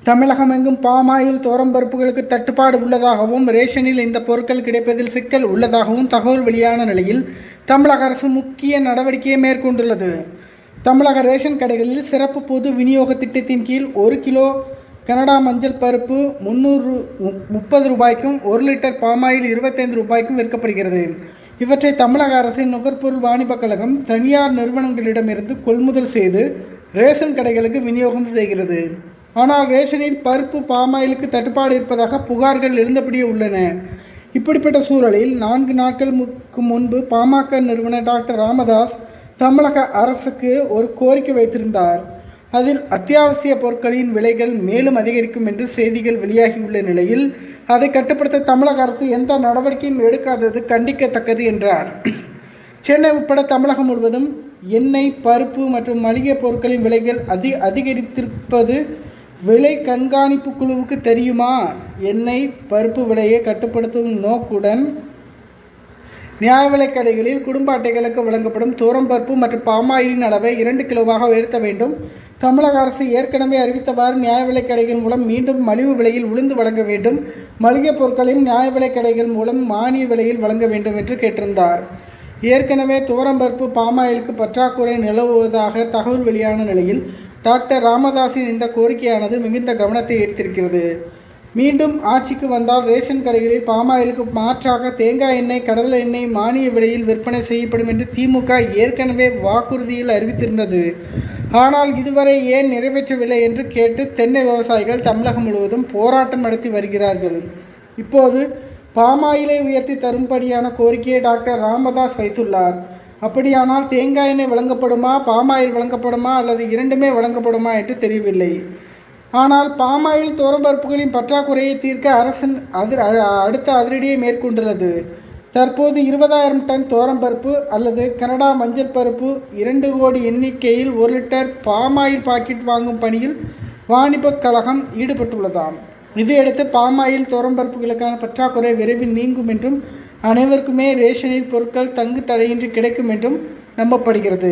தமிழகம் எங்கும் பாமாயில் பருப்புகளுக்கு தட்டுப்பாடு உள்ளதாகவும் ரேஷனில் இந்த பொருட்கள் கிடைப்பதில் சிக்கல் உள்ளதாகவும் தகவல் வெளியான நிலையில் தமிழக அரசு முக்கிய நடவடிக்கையை மேற்கொண்டுள்ளது. தமிழக ரேஷன் கடைகளில் சிறப்பு பொது விநியோக திட்டத்தின் கீழ் 1 கிலோ கனடா மஞ்சள் பருப்பு 330 ரூபாய்க்கும் 1 லிட்டர் பாமாயில் 25 ரூபாய்க்கும் விற்கப்படுகிறது. இவற்றை தமிழக அரசின் நுகர்பொருள் வாணிபக் கழகம் தனியார் நிறுவனங்களிடமிருந்து கொள்முதல் செய்து ரேஷன் கடைகளுக்கு விநியோகம் செய்கிறது. ஆனால் ரேஷனில் பருப்பு பாமாயிலுக்கு தட்டுப்பாடு இருப்பதாக புகார்கள் எழுந்தபடியே உள்ளன. இப்படிப்பட்ட சூழலில் 4 நாட்களுக்கு முன்பு பாமக நிறுவனர் டாக்டர் ராமதாஸ் தமிழக அரசுக்கு ஒரு கோரிக்கை வைத்திருந்தார். அதில் அத்தியாவசிய பொருட்களின் விலைகள் மேலும் அதிகரிக்கும் என்று செய்திகள் வெளியாகியுள்ள நிலையில் அதை கட்டுப்படுத்த தமிழக அரசு எந்த நடவடிக்கையும் எடுக்காதது கண்டிக்கத்தக்கது என்றார். சென்னை உட்பட தமிழகம் முழுவதும் எண்ணெய், பருப்பு மற்றும் மளிகை பொருட்களின் விலைகள் அதிகரித்திருப்பது விலை கண்காணிப்பு குழுவுக்கு தெரியுமா? எண்ணெய், பருப்பு விலையை கட்டுப்படுத்தும் நோக்குடன் நியாய விலைக் கடைகளில் குடும்ப அட்டைகளுக்கு வழங்கப்படும் பருப்பு மற்றும் பாமாயிலின் அளவை 2 கிலோவாக உயர்த்த வேண்டும். தமிழக அரசு ஏற்கனவே அறிவித்தவாறு நியாய விலைக் கடைகள் மூலம் மீண்டும் மலிவு விலையில் உளுந்து வழங்க வேண்டும். மளிகை பொருட்களையும் நியாய விலைக் கடைகள் மூலம் மானிய விலையில் வழங்க வேண்டும் என்று கேட்டிருந்தார். ஏற்கனவே பருப்பு பாமாயிலுக்கு பற்றாக்குறை நிலவுவதாக தகவல் வெளியான நிலையில் டாக்டர் ராமதாஸின் இந்த கோரிக்கையானது மிகுந்த கவனத்தை ஈர்த்திருக்கிறது. மீண்டும் ஆட்சிக்கு வந்தால் ரேஷன் கடைகளில் பாமாயிலுக்கு மாற்றாக தேங்காய் எண்ணெய், கடலை எண்ணெய் மானிய விலையில் விற்பனை செய்யப்படும் என்று திமுக ஏற்கனவே வாக்குறுதியில் அறிவித்திருந்தது. ஆனால் இதுவரை ஏன் நிறைவேற்றவில்லை என்று கேட்டு தென்னை விவசாயிகள் தமிழகம் முழுவதும் போராட்டம் நடத்தி வருகிறார்கள். இப்போது பாமாயிலை உயர்த்தி தரும்படியான கோரிக்கையை டாக்டர் ராமதாஸ் வைத்துள்ளார். அப்படியானால் தேங்காய் எண்ணெய் வழங்கப்படுமா, பாமாயில் வழங்கப்படுமா அல்லது இரண்டுமே வழங்கப்படுமா என்று தெரியவில்லை. ஆனால் பாமாயில் பருப்புகளின் பற்றாக்குறையை தீர்க்க அரசு அடுத்த அதிரடியை மேற்கொண்டுள்ளது. தற்போது 20,000 டன் பருப்பு அல்லது கனடா மஞ்சள் பருப்பு 2 கோடி எண்ணிக்கையில் 1 லிட்டர் பாமாயில் பாக்கெட் வாங்கும் பணியில் வாணிபக் கழகம் ஈடுபட்டுள்ளதாம். இதையடுத்து பாமாயில் பருப்புகளுக்கான பற்றாக்குறை விரைவில் நீங்கும் என்றும் அனைவருக்குமே ரேஷனில் பொருட்கள் தங்கு தடையின்றி கிடைக்கும் என்றும் நம்பப்படுகிறது.